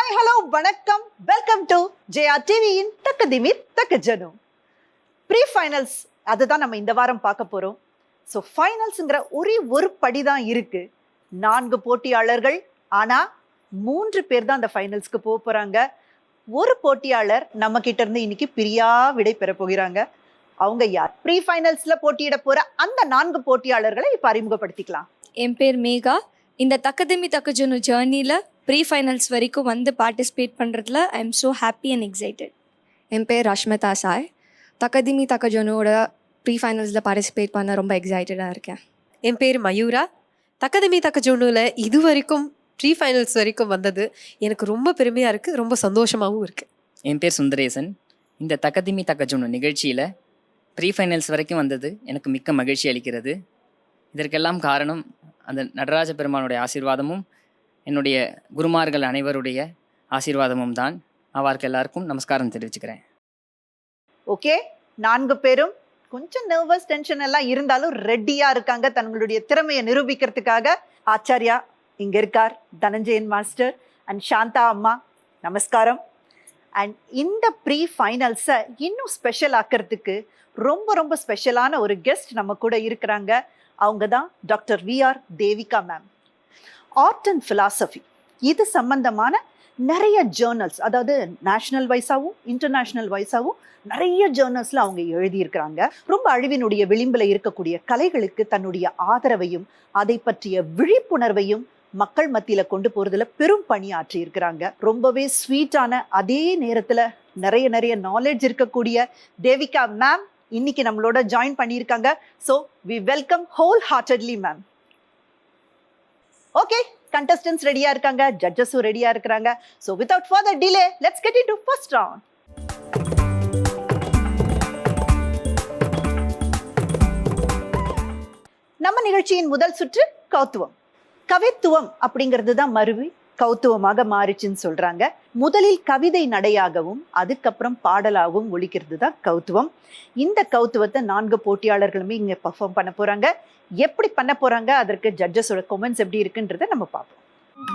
Hi hello வணக்கம், welcome to Jaya டிவியின் தக்கதிமிர் தக்கஜனு. Pre finals அதுதான் நம்ம இந்த வாரம் பார்க்க போறோம். ஸோ ஃபைனல்ஸுங்கிற ஒரே ஒரு படி தான் இருக்கு. 4 போட்டியாளர்கள், ஆனா 3 பேர் தான் அந்த ஃபைனல்ஸ்க்கு போக போறாங்க. ஒரு போட்டியாளர் நம்ம கிட்ட இருந்து இன்னைக்கு பிரியா விடை பெற போகிறாங்க. அவங்க யார்? ப்ரீ ஃபைனல்ஸ்ல போட்டியிட போற அந்த 4 போட்டியாளர்களை இப்ப அறிமுகப்படுத்திக்கலாம். என் பேர் மேகா. இந்த தக்கதிமி தக்கஜனு ஜேர்னியில் ப்ரீ ஃபைனல்ஸ் வரைக்கும் வந்து பார்ட்டிசிபேட் பண்ணுறதுல I am so happy and excited. என் பேர் ரஷ்மிதா சாய். தக்கதிமி தக்கஜனோட ப்ரீ ஃபைனல்ஸில் பார்ட்டிசிபேட் பண்ண ரொம்ப எக்ஸைட்டடாக இருக்கேன். என் பேர் மயூரா. தக்கதிமி தக்கஜோனுவில் இது வரைக்கும் ப்ரீ ஃபைனல்ஸ் வரைக்கும் வந்தது எனக்கு ரொம்ப பெருமையாக இருக்குது, ரொம்ப சந்தோஷமாகவும் இருக்குது. என் பேர் சுந்தரேசன். இந்த தக்கதிமி தக்கஜோனு நிகழ்ச்சியில் ப்ரீ ஃபைனல்ஸ் வரைக்கும் வந்தது எனக்கு மிக்க மகிழ்ச்சி அளிக்கிறது. இதற்கெல்லாம் காரணம் அந்த நடராஜ பெருமானுடைய ஆசீர்வாதமும் என்னுடைய குருமார்கள் அனைவருடைய ஆசீர்வாதமும் தான். அவருக்கு எல்லாருக்கும் நமஸ்காரம் தெரிவிச்சுக்கிறேன். ஓகே, 4 பேரும் கொஞ்சம் நர்வஸ், டென்ஷன் எல்லாம் இருந்தாலும் ரெடியா இருக்காங்க தங்களுடைய திறமையை நிரூபிக்கிறதுக்காக. ஆச்சாரியா இங்க இருக்கார், தனஞ்சயன் மாஸ்டர் அண்ட் சாந்தா அம்மா, நமஸ்காரம். அண்ட் இந்த ப்ரீ ஃபைனல்ஸை இன்னும் ஸ்பெஷல் ஆக்கிறதுக்கு ரொம்ப ரொம்ப ஸ்பெஷலான ஒரு கெஸ்ட் நம்ம கூட இருக்கிறாங்க. அவங்க தான் doctor VR Devika ma'am. Art and philosophy இது சம்பந்தமான நிறைய ஜேர்னல்ஸ், அதாவது நேஷனல் வைஸாகவும் இன்டர்நேஷ்னல் வைஸாகவும் நிறைய ஜேர்னல்ஸில் அவங்க எழுதியிருக்கிறாங்க. ரொம்ப அழிவினுடைய விளிம்பில் இருக்கக்கூடிய கலைகளுக்கு தன்னுடைய ஆதரவையும் அதை பற்றிய விழிப்புணர்வையும் மக்கள் மத்தியில் கொண்டு போகிறதுல பெரும் பணி ஆற்றி இருக்கிறாங்க. ரொம்பவே ஸ்வீட்டான, அதே நேரத்தில் நிறைய நாலேஜ் இருக்கக்கூடிய தேவிகா மேம் இன்னைக்கு நம்மளோட ஜாயின் பண்ணியிருக்காங்க. So we welcome wholeheartedly ma'am. Okay, contestants ரெடியா இருக்காங்க, ஜட்ஜஸும் ரெடியா இருக்கிறாங்க. So without further delay, let's get into first round. நம்ம நிகழ்ச்சியின் முதல் சுற்று கௌத்துவம். கவித்துவம் அப்படிங்கிறது தான் மருவி கௌத்துவமாக மாறிச்சுன்னு சொல்றாங்க. முதலில் கவிதை நடையாகவும் அதுக்கப்புறம் பாடலாகவும் ஒலிக்கிறது தான் கௌத்துவம். இந்த கௌத்துவத்தை 4 போட்டியாளர்களுமே இங்க பெர்ஃபார்ம் பண்ண போறாங்க. எப்படி பண்ண போறாங்க, அதற்கு ஜட்ஜஸோட கமெண்ட்ஸ் எப்படி இருக்குன்றத நம்ம பார்ப்போம்.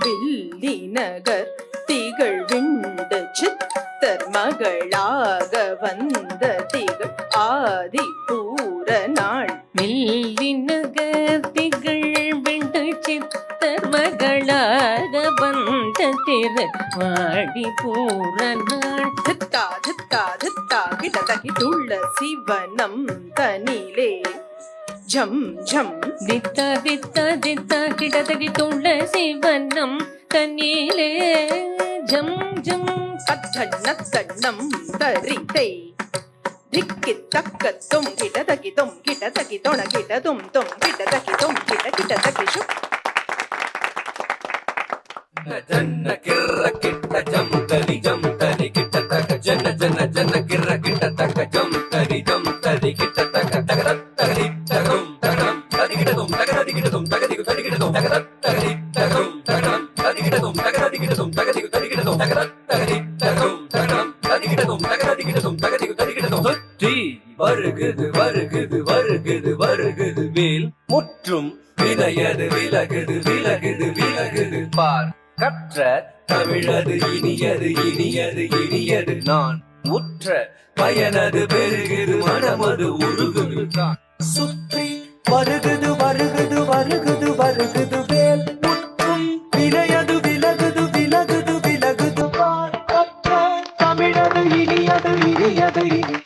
வில்லி நகர் திகழ் விண்ட சித்தர் மகளாக வந்த திகழ் ஆதி பூர நாள். வில்லி நகர் திகழ் விண்ட சித்தர் மகளாக வந்த திருவாடி பூர நாள். தித்தா தித்தா தித்தா கிடதகி துளசி வனம் தனிலே ஜம் ஜம் தித்தா தித்தா தித்தா கிடதகி துளசி வனம் தனிலே ஜம் ஜம் கண்ணம் தரிதை திக்கி தக்கத்தும் கிடதகி தொண கிடதும் தொம் கிடதகி தொம் கிடதகி சு. ஜன்ன கிர்ர கிட்ட ஜம் தரி கிட்ட தக ஜன்ன ஜன்ன ஜன்ன கிர்ர கிட்ட தக ஜம் தரி கிட்ட தக தகர தகரி தகம் தகரம் ததிகிடதும் தகரதிகிடதும் தகதிகு ததிகிடதும் தகர தகரி தகம் தகரம் ததிகிடதும் தகரதிகிடதும் தகதிகு ததிகிடதும் தகர தகரி தகம் தகரம் ததிகிடதும் தகரதிகிடதும் தகதிகு ததிகிடதும். சுற்றி வருகுது வருகுது வருகுது வருகுது வேல் முற்றும் வினையது விலகுது விலகுது விலகுது பார். கற்ற தமிழது இனியது இனியது இனியது நான் உற்ற பயனது பெருகுது மனமது உருகுது தான். சுற்றி வருகுது வருகுது வருகுது வருகுது வேல் முற்றும் வினையது விலகுது விலகுது விலகுது பார். கற்ற தமிழது இனியது இனியது இனி.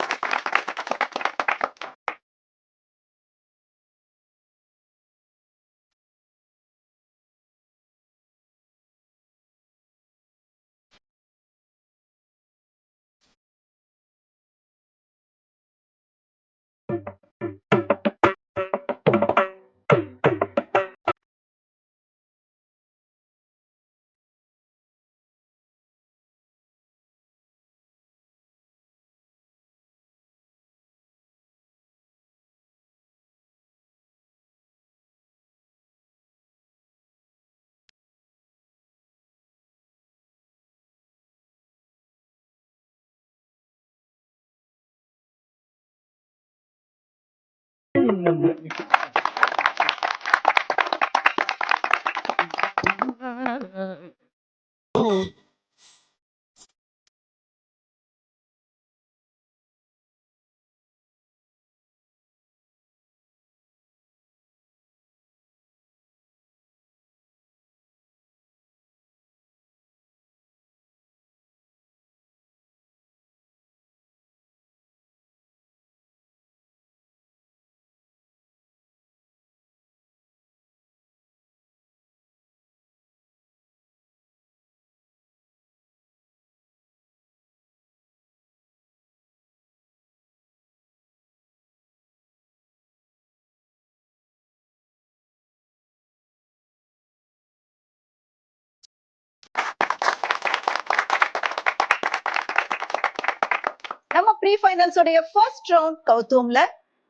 ப்ரீ ஃபைனல்ஸோடைய ஃபர்ஸ்ட் ரவுண்ட் கௌதுவம்ல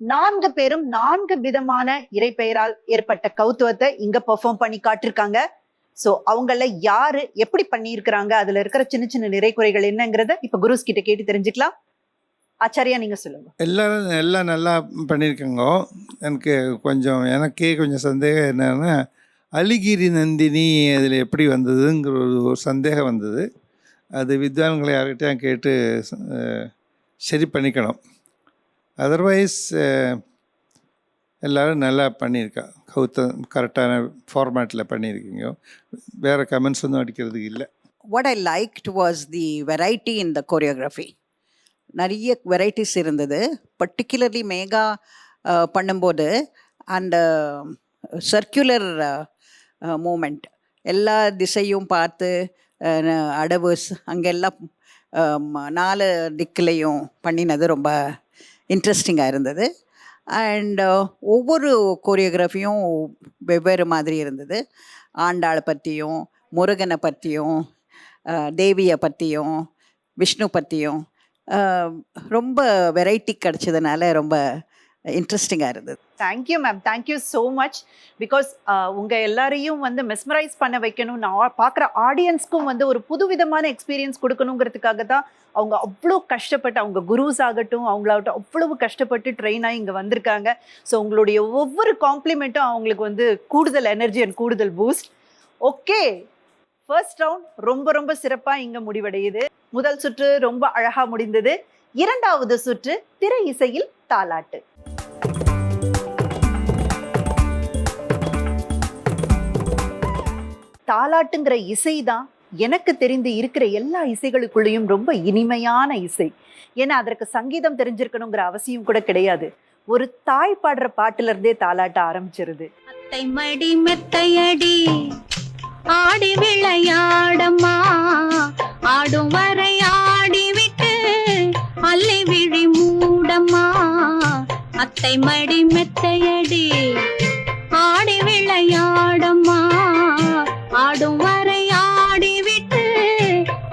4 பேரும் 4 விதமான இறைப்பெயரால் ஏற்பட்ட கௌத்துவத்தை இங்க பெர்ஃபார்ம் பண்ணி காட்டிருக்காங்க. சோ அவங்கள யாரு எப்படி பண்ணியிருக்கிறாங்க, அதுல இருக்கிற சின்ன சின்ன நிறை குறைகள் என்னங்கிறத இப்ப குருஸ் கிட்ட கேட்டு தெரிஞ்சுக்கலாம். ஆச்சாரியா நீங்க சொல்லுங்க. எல்லாம் நல்லா பண்ணியிருக்காங்க. எனக்கே கொஞ்சம் சந்தேகம் என்னன்னா, அலிகிரி நந்தினி அதில் எப்படி வந்ததுங்கிற ஒரு சந்தேகம் வந்தது. அது வித்வான்களை யார்கிட்டையும் கேட்டு சரி பண்ணிக்கணும். அதர்வைஸ் எல்லோரும் நல்லா பண்ணியிருக்கா. கரெக்டான ஃபார்மேட்டில் பண்ணியிருக்கீங்க. வேறு கமெண்ட்ஸ் ஒன்றும் அடிக்கிறதுக்கு இல்லை. What I liked was the variety in the choreography. நிறைய வெரைட்டிஸ் இருந்தது. பர்டிகுலர்லி மேகா பண்ணும்போது அந்த சர்க்குலர் மூமெண்ட் எல்லா திசையும் பார்த்து அடவுஸ் அங்கெல்லாம் 4 திக்குலையும் பண்ணினது ரொம்ப இன்ட்ரெஸ்டிங்காக இருந்தது. அண்ட் ஒவ்வொரு கோரியோகிராஃபியும் வெவ்வேறு மாதிரி இருந்தது. ஆண்டாளை பற்றியும், முருகனை பற்றியும், தேவியை பற்றியும், விஷ்ணு பற்றியும் ரொம்ப வெரைட்டி கிடைச்சதுனால ரொம்ப இன்ட்ரெஸ்டிங்காக இருந்தது. Thank you ma'am, thank you so much. Because உங்க எல்லாரையும் வந்து மெஸ்மரைஸ் பண்ண வைக்கணும், நான் பார்க்குற ஆடியன்ஸ்க்கும் வந்து ஒரு புதுவிதமான எக்ஸ்பீரியன்ஸ் கொடுக்கணுங்கிறதுக்காக தான் அவங்க அவ்வளோ கஷ்டப்பட்டு, அவங்க குருஸ் ஆகட்டும் அவங்களாகட்டும் அவ்வளவு கஷ்டப்பட்டு ட்ரெயின் ஆகி இங்கே வந்திருக்காங்க. ஸோ உங்களுடைய ஒவ்வொரு காம்ப்ளிமெண்ட்டும் அவங்களுக்கு வந்து கூடுதல் எனர்ஜி அண்ட் கூடுதல் பூஸ்ட். ஓகே, ஃபர்ஸ்ட் ரவுண்ட் ரொம்ப ரொம்ப சிறப்பாக இங்கே முடிவடையுது. முதல் சுற்று ரொம்ப அழகாக முடிந்தது. 2வது சுற்று திரை இசையில் தாலாட்டு. தாலாட்டுங்கிற இசை தான் எனக்கு தெரிந்து இருக்கிற எல்லா இசைகளுக்குள்ளேயும் ரொம்ப இனிமையான இசை. ஏன்னா அதற்கு சங்கீதம் தெரிஞ்சிருக்கணுங்கிற அவசியம் கூட கிடையாது. ஒரு தாய் பாடுற பாட்டுல இருந்தே தாலாட்ட ஆரம்பிச்சிருது. அத்தை மடி மெத்தையடி ஆடி விளையாடம்மா, ஆடும் வரை ஆடிவிட்டு அல்லி விழி மூடம்மா. அத்தை மடி மெத்தையடி ஆடி விளையாடம்மா, ஆடும் வரை ஆடிவிட்டு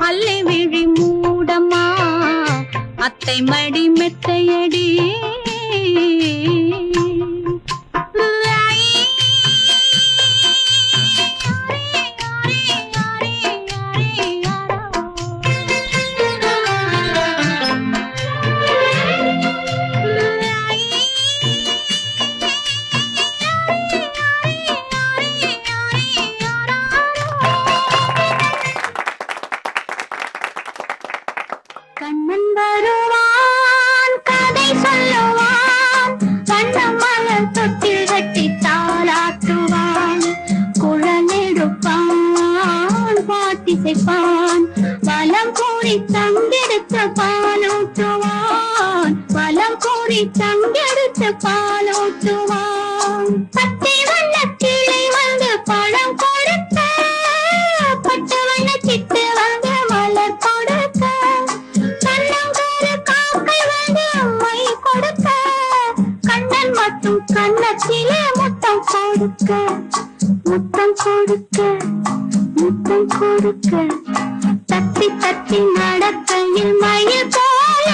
அல்லி விழி மூடம்மா. அத்தை மடி மெத்தையடி கண்ணன் வருவான் கதை சொல்லுவான், வண்ணமலர் தொட்டில் கட்டி தாலாட்டுவான், குழலெடுப்பான் பாட்டிசைப்பான், வலம் கூறி தங்கெடுத்து பாலூட்டுவான், வலம் கூறி தங்கெடுத்து பாலூட்டுவான். பச்சை வண்ண கிளை வந்து பழம் கொடுக்க, பட்டு வண்ண சிட்டு வந்து மலர் கொடுக்க, மட்டும் கண்ணத்திலே முத்தம் கொடுக்க, முத்தம் கொடுக்க, முத்தம் கொடுக்க, தத்தி தத்தி நடக்கையில் மயில் போல,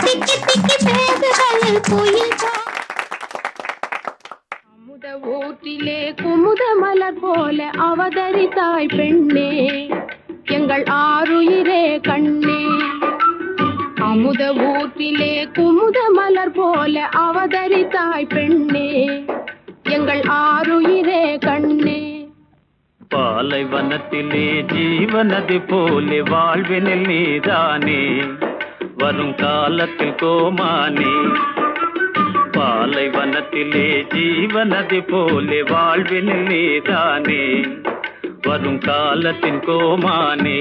திக்கி திக்கி பேசுகையில் குயில் போல. அமுத ஊற்றிலே குமுத மலர் போல அவதரித்தாய் பெண்ணே, எங்கள் ஆருயிரே கண்ணே. அமுத ஊற்றிலே குமுத மலர் போல அவதரித்தாய் பெண்ணே, எங்கள் ஆருயிரே கண்ணே. பாலைவனத்திலே ஜீவனது போலே வாழ்வினில் நீதானே, வரும் காலத்தில் கோமானே. பாலைவனத்திலே ஜீவனது போலே வாழ்வினில் நீதானே, வரும் காலத்தின் கோமானே.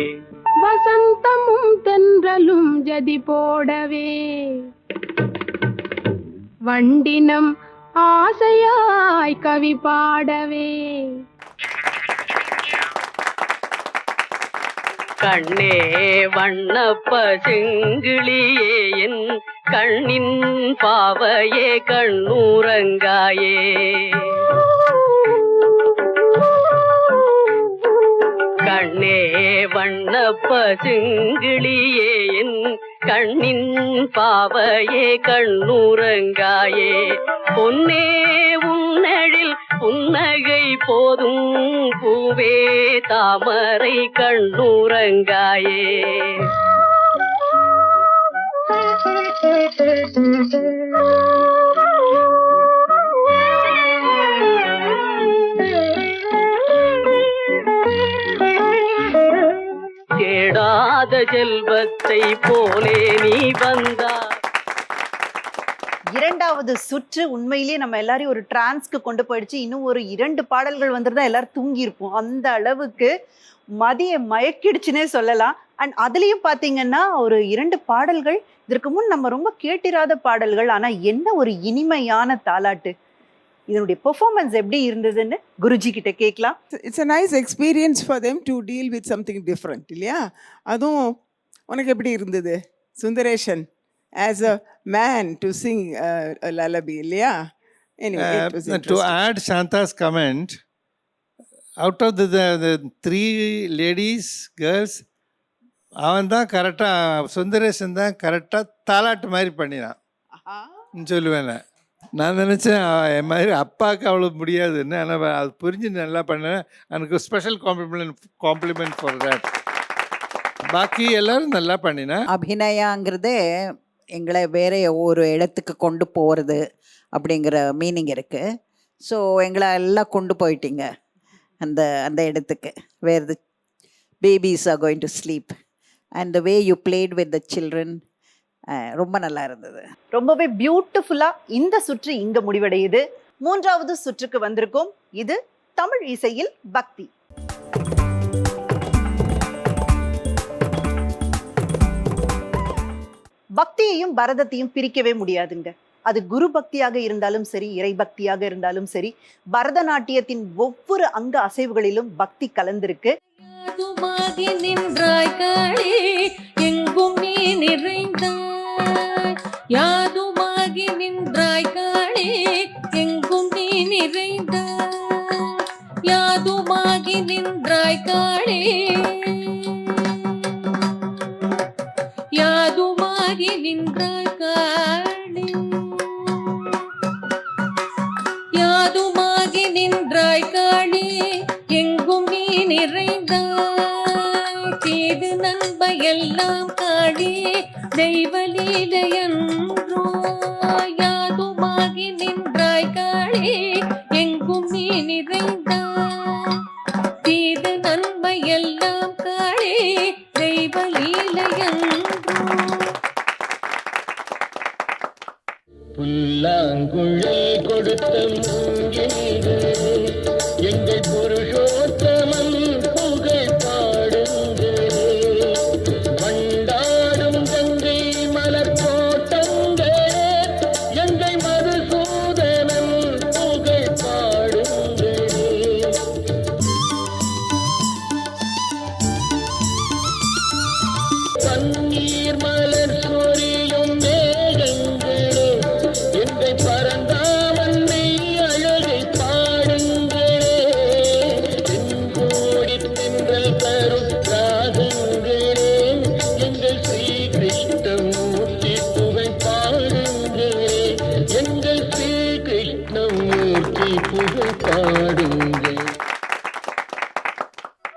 வசந்தமும் தென்றலும் ஜதி போடவே, வண்டினம் ஆசையாய் கவி பாடவே. கண்ணே வண்ணப்ப செங்கிளியே, என் கண்ணின் பாவையே கண்ணூரங்காயே. கண்ணே வண்ணப்ப செங்கிளியே, என் கண்ணின் பாவையே கண்ணுறங்காயே பொன்னே உன்னழில் புன்னகை போதும் பூவே தாமரை கண்ணுறங்காயே கேடாத செல்வத்தை போலே நீ வந்தா. இரண்டாவது சுற்று உண்மையிலேயே நம்ம எல்லாரையும் ஒரு டிரான்ஸ்க்கு கொண்டு போயிடுச்சு. இன்னும் ஒரு 2 பாடல்கள் வந்துருந்தா எல்லாரும் தூங்கி இருப்போம். அந்த அளவுக்கு மதிய மயக்கிடுச்சுன்னே சொல்லலாம். அண்ட் அதுலயும் பாத்தீங்கன்னா ஒரு 2 பாடல்கள் இதற்கு முன் நம்ம ரொம்ப கேட்டிராத பாடல்கள். ஆனா என்ன ஒரு இனிமையான தாலாட்டு. இதனுடைய பெர்ஃபார்மன்ஸ் எப்படி இருந்ததுன்னு குருஜி கிட்ட கேட்கலாம். It's a nice experience for them to deal with something different இல்லையா? அதுவும் உனக்கு எப்படி இருந்தது Sundaresan as a man to sing a lullaby இல்லையா? Anyway, it was To interesting. add Shanta's comment, out of the 3 ladies, girls, அவன் தான் கரெக்டாக, சுந்தரேசன் தான் கரெக்டாக தாலாட்டு மாதிரி பண்ணினான் சொல்லுவேன். நான் நினச்சேன் என் மாதிரி அப்பாவுக்கு அவ்வளோ முடியாதுன்னு. ஆனால் அது புரிஞ்சு நல்லா பண்ணேன். எனக்கு ஸ்பெஷல் காம்ப்ளிமெண்ட் ஃபார் தட். பாக்கி எல்லாரும் நல்லா பண்ணினேன். அபிநயாங்கிறதே எங்களை வேற ஒரு இடத்துக்கு கொண்டு போகிறது அப்படிங்கிற மீனிங் இருக்குது. ஸோ எங்களை எல்லாம் கொண்டு போயிட்டீங்க அந்த அந்த இடத்துக்கு where the babies are going to sleep and the way you played with the children ரொம்ப நல்லா இருந்தது. ரொம்பவே பியூட்டிஃபுல்லா இந்த சுற்று இங்க முடிவடையுது. 3வது சுற்றுக்கு வந்திருக்கோம். இது தமிழ் இசையில் பக்தி. பக்தியையும் பரதத்தையும் பிரிக்கவே முடியாதுங்க. அது குரு பக்தியாக இருந்தாலும் சரி, இறை பக்தியாக இருந்தாலும் சரி, பரதநாட்டியத்தின் ஒவ்வொரு அங்க அசைவுகளிலும் பக்தி கலந்திருக்கு. எங்கும் நீ நிறைந்தாய், யாதுமாகி நின்றாய் காளே, எங்கும் நீ நிறைந்தாய், யாதுமாகி நின்றாய் காளே, யாதுமாகி நின்றாய் காளே, யாதுமாகி நின்றாய் காளே, எங்கும் நீ நிறைந்தாய், தீது நண்ப எல்லாம் காளே, தெய்வலீலையன்றோ, யாதுமாகி நின்றாய் காளே, எங்கும் நீ நிறைந்தாய், தீது நன்மை எல்லாம் காளே, தெய்வலீலையன்றோ. புல்லாங்குழல் கொடுத்த மூங்கில் எங்கள் புருஷோத்தமன் புகழ் பாடுங்கள், வண்டாடும் கங்கை மலர் கோட்டங்கள் எங்கள் மதுசூதனன் புகழ் பாடுங்கள். பன்னீர் மலர் சொரியும் மேகங்களே எங்கள் பரந்தாமன்னை அழகை பாடுங்களே, தென்கோடி தென்றல் தரும் ராகங்களே எங்கள் ஸ்ரீ கிருஷ்ணமூர்த்தி புகழ் பாடுங்களே, எங்கள் ஸ்ரீ கிருஷ்ணமூர்த்தி புகழ் பாடுங்கள்.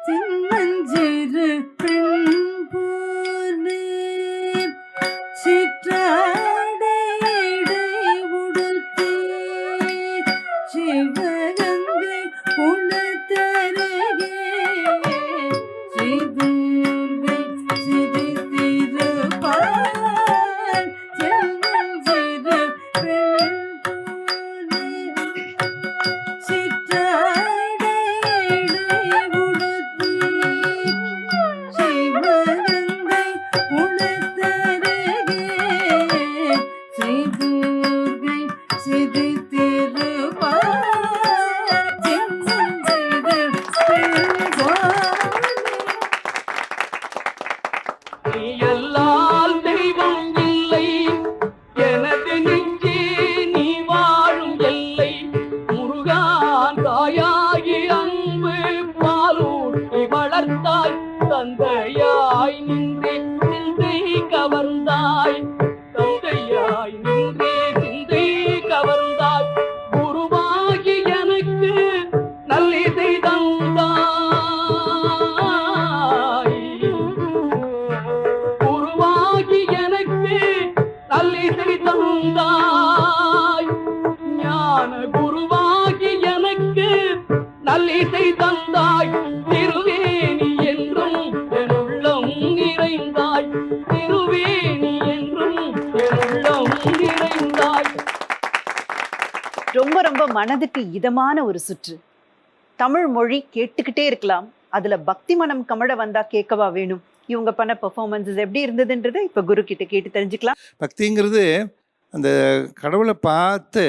சின்னஞ்சிறு பெண் போலே சிற்றாடை உடுத்தி சிவகங்கை உணர்த்தருகே சிதுர்கை சிரித்திருப்பார், சின்னஞ்சிறு பெண் போலே சிற்றாடை உடுத்தி சிவகங்கை உணர்த்தருகே சிதுர்கை சிரித்திருப்பார், சின்னஞ்சிறு பெண் போலே. எல்லால் தெய்வம் இல்லை எனது நெஞ்சே நீ வாழும் எல்லை, முருகான் தாயாகி அன்பு பாலூட்டி வளர்த்தாய், தந்தையாய் நின்றே நின்றை கவர்ந்தாய். மனதுக்கு இதமான ஒரு சுற்று. தமிழ் மொழி கேட்டுக்கிட்டே இருக்கலாம், அதுல பக்தி மனம் கமழ வந்தா கேட்கவா வேணும். இவங்க பண்ண பெர்ஃபார்மன்ஸஸ் எப்படி இருந்ததுன்றதை இப்ப குரு கிட்ட கேட்டு தெரிஞ்சுக்கலாம். பக்திங்கிறது அந்த கடவுளை பார்த்து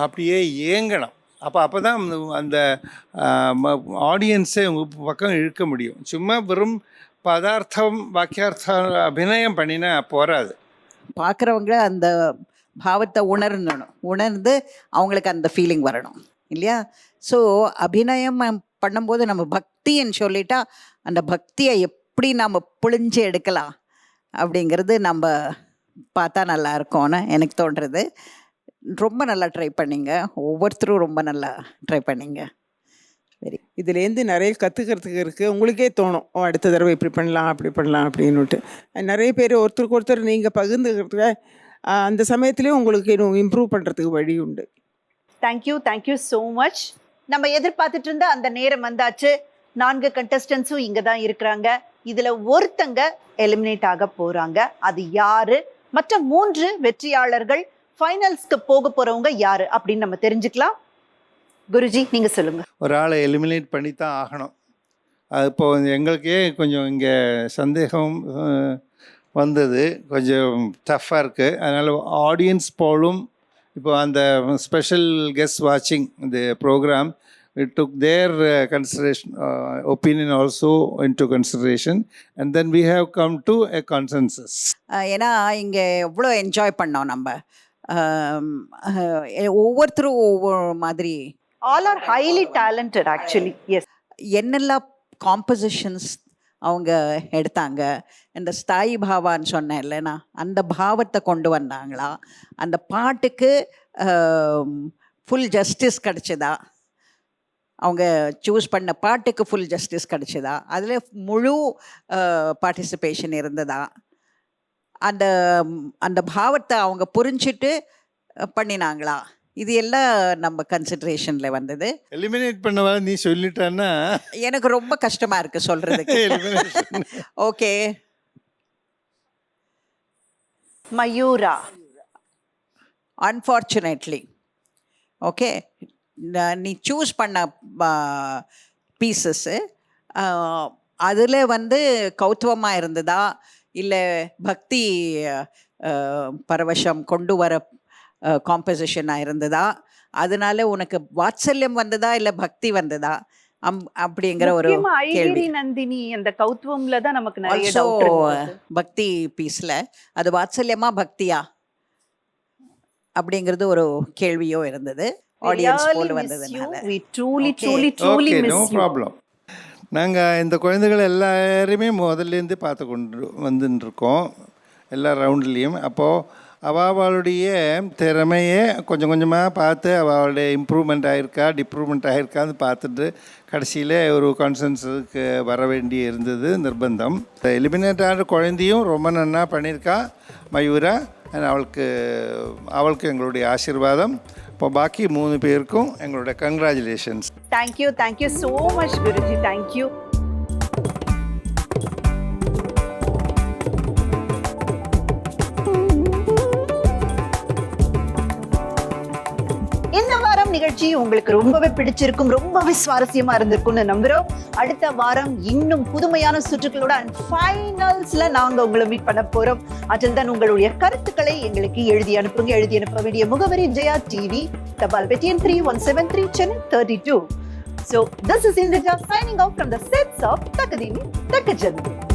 அப்படியே ஏங்கணும். அப்போ தான் அந்த ஆடியன்ஸை உங்கள் பக்கம் இழுக்க முடியும். சும்மா வெறும் பதார்த்தம் வாக்கியார்த்தம் அபிநயம் பண்ணினா போராது. பார்க்குறவங்க அந்த பாவத்தை உணர்ந்து அவங்களுக்கு அந்த ஃபீலிங் வரணும் இல்லையா? ஸோ அபிநயம் பண்ணும்போது நம்ம பக்தின்னு சொல்லிட்டா அந்த பக்தியை எப்படி நம்ம புழிஞ்சு எடுக்கலாம் அப்படிங்கிறது நம்ம பார்த்தா நல்லா இருக்கும்னு எனக்கு தோன்றுறது. ரொம்ப நல்லா ட்ரை பண்ணிங்க, ஒவ்வொருத்தரும் ரொம்ப நல்லா ட்ரை பண்ணிங்க. வெரி இதுலேருந்து நிறைய கற்றுக்கிறதுக்கு இருக்குது. உங்களுக்கே தோணும், ஓ அடுத்த தடவை இப்படி பண்ணலாம் அப்படி பண்ணலாம் அப்படின்னுட்டு. நிறைய பேர் ஒருத்தருக்கு ஒருத்தர் நீங்கள் பகிர்ந்துக்கிறதுக்கு அந்த சமயத்துலேயும் உங்களுக்கு இன்னும் இம்ப்ரூவ் பண்ணுறதுக்கு வழி உண்டு. Thank you so much. நம்ம எதிர்பார்த்துட்டு இருந்த அந்த நேரம் வந்தாச்சு. 4 கண்டஸ்டன்ஸும் இங்கே தான் இருக்கிறாங்க. இதில் ஒருத்தங்க எலிமினேட் ஆக போகிறாங்க. அது யாரு? மற்ற 3 வெற்றியாளர்கள் ஃபைனல்ஸ்க்கு போக போகிறவங்க யாரு அப்படின்னு நம்ம தெரிஞ்சுக்கலாம். குருஜி நீங்கள் சொல்லுங்கள். ஒரு ஆளை எலிமினேட் பண்ணி தான் ஆகணும். அது இப்போ எங்களுக்கே கொஞ்சம் இங்கே சந்தேகம் வந்தது, கொஞ்சம் டஃப்பாக இருக்குது. அதனால் ஆடியன்ஸ் போலும் இப்போ அந்த ஸ்பெஷல் கெஸ்ட் வாட்சிங் இந்த program we took their consideration opinion also into consideration, and then we have come to a consensus. ஏன்னா இங்கே எவ்வளோ என்ஜாய் பண்ணோம் நம்ம. ஒவ்வொருத்தரும் ஒவ்வொரு மாதிரி. All are highly talented actually. Yes. என்னெல்லாம் காம்போசிஷன்ஸ் அவங்க எடுத்தாங்க. இந்த ஸ்தாயி பாவான்னு சொன்னேன் இல்லைனா, அந்த பாவத்தை கொண்டு வந்தாங்களா? அந்த பாட்டுக்கு ஃபுல் ஜஸ்டிஸ் கிடச்சிதா? அவங்க சூஸ் பண்ண பாட்டுக்கு ஃபுல் ஜஸ்டிஸ் கிடச்சிதா? அதில் முழு பார்ட்டிசிபேஷன் இருந்ததா? அந்த அந்த பாவத்தை அவங்க புரிஞ்சிட்டு பண்ணினாங்களா? இது எல்லாம் நம்ம கன்சிடரேஷனில் வந்தது. எலிமினேட் பண்ணவா நீ சொல்லிட்டான்னா எனக்கு ரொம்ப கஷ்டமாக இருக்குது சொல்கிறதுக்கு. ஓகே, மயூரா. அன்ஃபார்ச்சுனேட்லி ஓகே, நீ சூஸ் பண்ண பீசஸ்ஸு அதில் வந்து கௌத்துவமாக இருந்ததா இல்லை பக்தி பரவசம் கொண்டு வர காம்போசிஷனாக இருந்ததா? அதனால உனக்கு வாத்சல்யம் வந்ததா இல்லை பக்தி வந்ததா அப்படிங்கிற ஒரு கேள்வி. நந்தினி அந்த கௌத்துவம்ல தான் நமக்கு நிறைய ஆல்சோ டவுட் இருக்கு. பக்தி பீஸில் அது வாத்சல்யமா பக்தியா அப்படிங்கிறது ஒரு கேள்வியோ இருந்தது. ஆடியன்ஸ் போல வந்ததுனால. We truly miss no you. Problem. நாங்கள் இந்த குழந்தைகள் எல்லாருமே முதல்லேருந்து பார்த்து கொண்டு வந்துட்டுருக்கோம் எல்லா ரவுண்ட்லேயும். அப்போது அவளுடைய திறமையே கொஞ்சம் கொஞ்சமாக பார்த்து அவளுடைய இம்ப்ரூவ்மெண்ட் ஆகிருக்கா டிப்ரூவ்மெண்ட் ஆகிருக்கான்னு பார்த்துட்டு கடைசியில் ஒரு கான்சன்ஸுக்கு வர வேண்டி இருந்தது நிர்பந்தம். எலிமினேட் ஆன குழந்தையும் ரொம்ப நன்னா பண்ணியிருக்கா மயூரா. அவளுக்கு எங்களுடைய ஆசீர்வாதம். இப்போ பாக்கி 3 பேருக்கும் எங்களுடைய congratulations. Thank you so much Guruji. Thank you. இந்த வாரம் நிகழ்ச்சி உங்களுக்கு ரொம்பவே பிடிச்சிருக்கும், ரொம்பவே சுவாரஸ்யமா இருந்திருக்கும்னு நம்புறோம். அடுத்த வாரம் இன்னும் புதுமையான சுற்றுகளோட அண்ட் ஃபைனல்ஸ்ல நாங்க உங்களை மீட் பண்ண போறோம். அதில் தான் உங்களுடைய கருத்துக்களை எங்களுக்கு எழுதி அனுப்புங்க. எழுதி அனுப்ப வேண்டிய முகவரி ஜெயா டிவி, தபால் பெட்டி எண் 3173, Chennai 32. So this is Indija signing off from the sets of Takadimi Takajanu.